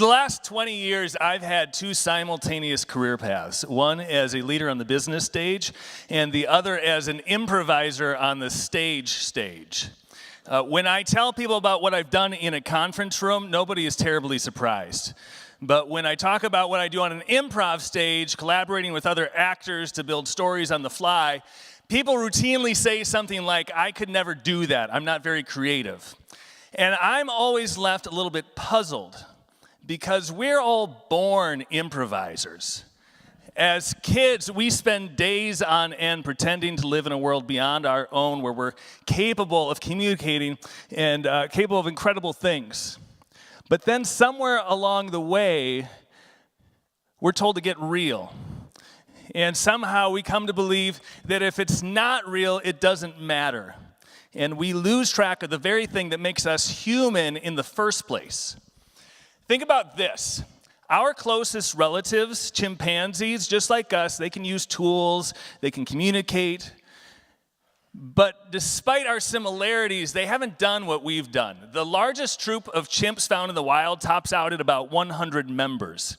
the last 20 years, I've had two simultaneous career paths, one as a leader on the business stage and the other as an improviser on the stage. When I tell people about what I've done in a conference room, nobody is terribly surprised. But when I talk about what I do on an improv stage, collaborating with other actors to build stories on the fly, people routinely say something like, I could never do that, I'm not very creative. And I'm always left a little bit puzzled, because we're all born improvisers. As kids, we spend days on end pretending to live in a world beyond our own, where we're capable of communicating and capable of incredible things. But then somewhere along the way, we're told to get real. And somehow we come to believe that if it's not real, it doesn't matter. And we lose track of the very thing that makes us human in the first place. Think about this. Our closest relatives, chimpanzees, just like us, they can use tools, they can communicate. But despite our similarities, they haven't done what we've done. The largest troop of chimps found in the wild tops out at about 100 members.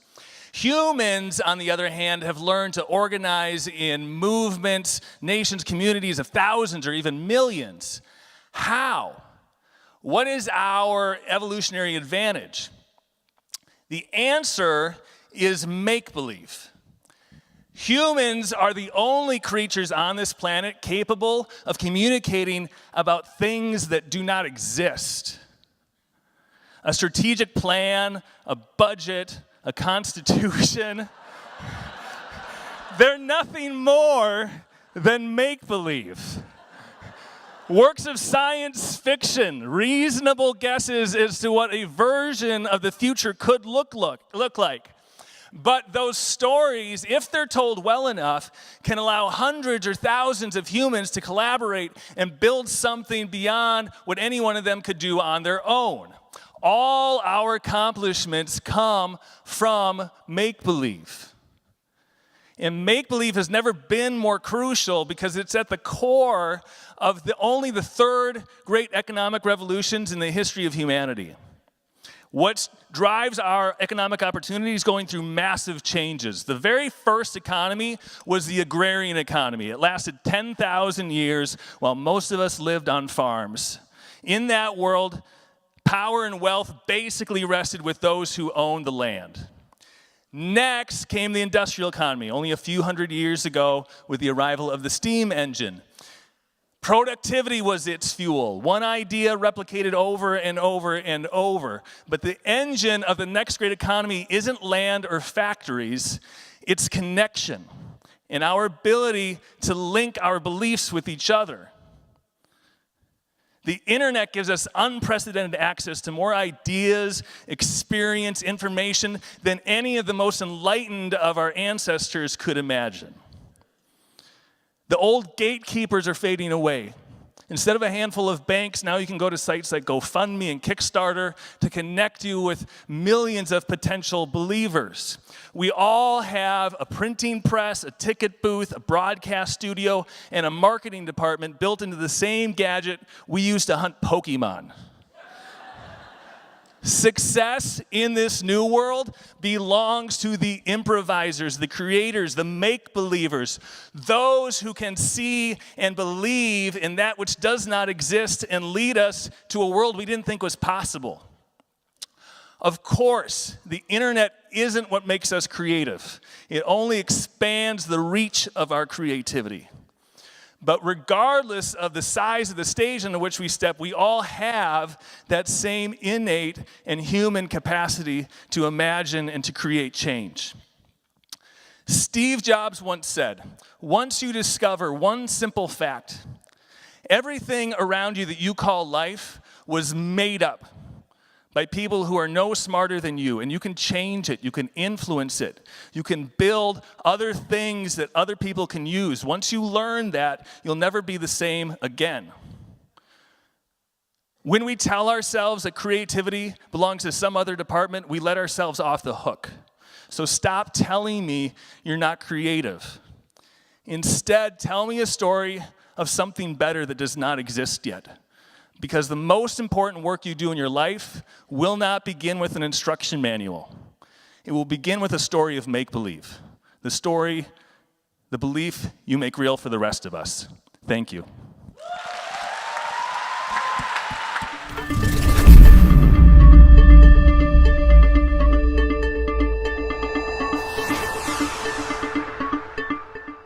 Humans, on the other hand, have learned to organize in movements, nations, communities of thousands or even millions. How? What is our evolutionary advantage? The answer is make-believe. Humans are the only creatures on this planet capable of communicating about things that do not exist. A strategic plan, a budget, a constitution. They're nothing more than make-believe. Works of science fiction, reasonable guesses as to what a version of the future could look like. But those stories, if they're told well enough, can allow hundreds or thousands of humans to collaborate and build something beyond what any one of them could do on their own. All our accomplishments come from make-believe. And make-believe has never been more crucial because it's at the core of only the third great economic revolutions in the history of humanity. What drives our economic opportunities going through massive changes. The very first economy was the agrarian economy. It lasted 10,000 years while most of us lived on farms. In that world, power and wealth basically rested with those who owned the land. Next came the industrial economy, only a few hundred years ago with the arrival of the steam engine. Productivity was its fuel. One idea replicated over and over and over. But the engine of the next great economy isn't land or factories, it's connection and our ability to link our beliefs with each other. The internet gives us unprecedented access to more ideas, experience, information than any of the most enlightened of our ancestors could imagine. The old gatekeepers are fading away. Instead of a handful of banks, now you can go to sites like GoFundMe and Kickstarter to connect you with millions of potential believers. We all have a printing press, a ticket booth, a broadcast studio, and a marketing department built into the same gadget we use to hunt Pokemon. Success in this new world belongs to the improvisers, the creators, the make-believers, those who can see and believe in that which does not exist and lead us to a world we didn't think was possible. Of course, the internet isn't what makes us creative. It only expands the reach of our creativity. But regardless of the size of the stage into which we step, we all have that same innate and human capacity to imagine and to create change. Steve Jobs once said, once you discover one simple fact, everything around you that you call life was made up by people who are no smarter than you, and you can change it, you can influence it, you can build other things that other people can use. Once you learn that, you'll never be the same again. When we tell ourselves that creativity belongs to some other department, we let ourselves off the hook. So stop telling me you're not creative. Instead, tell me a story of something better that does not exist yet. Because the most important work you do in your life will not begin with an instruction manual. It will begin with a story of make-believe. The story, the belief you make real for the rest of us. Thank you.